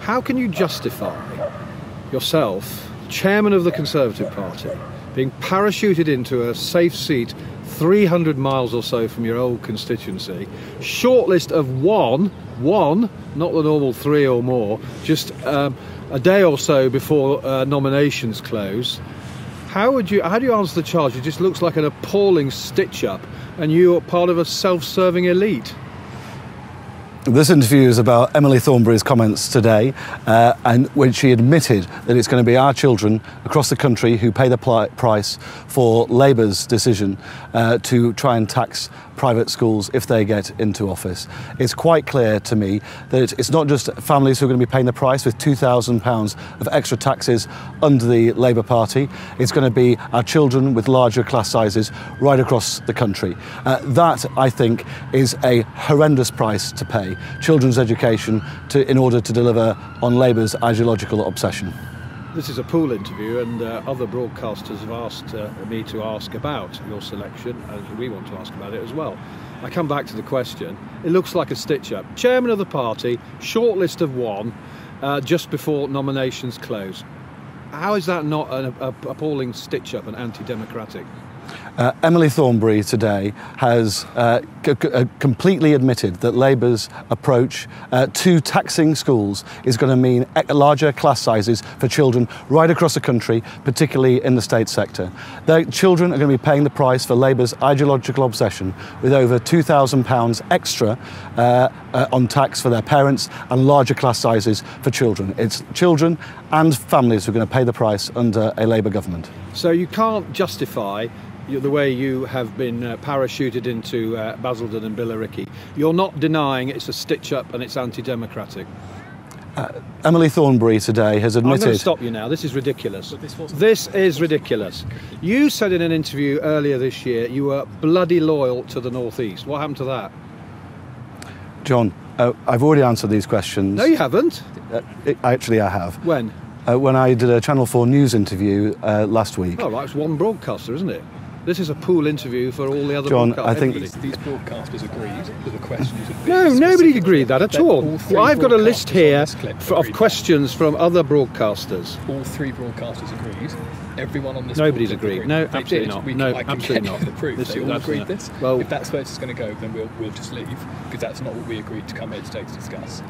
How can you justify yourself, chairman of the Conservative Party, being parachuted into a safe seat 300 miles or so from your old constituency, shortlist of one, not the normal 3 or more, just a day or so before nominations close? How do you answer the charge? It just looks like an appalling stitch-up, and you are part of a self-serving elite. This interview is about Emily Thornberry's comments today, and when she admitted that it's going to be our children across the country who pay the price for Labour's decision to try and tax private schools if they get into office. It's quite clear to me that it's not just families who are going to be paying the price with £2,000 of extra taxes under the Labour Party. It's going to be our children with larger class sizes right across the country. That, I think, is a horrendous price to pay. Children's education in order to deliver on Labour's ideological obsession. This is a pool interview, and other broadcasters have asked me to ask about your selection, and we want to ask about it as well. I come back to the question. It looks like a stitch-up. Chairman of the party, shortlist of one, just before nominations close. How is that not an appalling stitch-up and anti-democratic? Emily Thornberry today has completely admitted that Labour's approach to taxing schools is going to mean larger class sizes for children right across the country, particularly in the state sector. Their children are going to be paying the price for Labour's ideological obsession, with over £2,000 extra on tax for their parents and larger class sizes for children. It's children and families who are going to pay the price under a Labour government. So you can't justify the way you have been parachuted into Basildon and Billericay. You're not denying it's a stitch-up and it's anti-democratic. Emily Thornberry today has admitted... I'm going to stop you now. This is ridiculous. This is ridiculous. You said in an interview earlier this year you were bloody loyal to the North East. What happened to that? John, I've already answered these questions. No, you haven't. Actually, I have. When? When I did a Channel 4 News interview last week. Oh, right, it's one broadcaster, isn't it? This is a pool interview for all the other John, broadcasters. I think these broadcasters agreed that the questions would be... No, nobody agreed that at all. Well, I've got a list here of questions from other broadcasters. All 3 broadcasters agreed. Everyone on this... Nobody's agreed. No, absolutely not. No, absolutely not. The proof. They all agreed this. Well, if that's where it's going to go, then we'll just leave, because that's not what we agreed to come here today to discuss.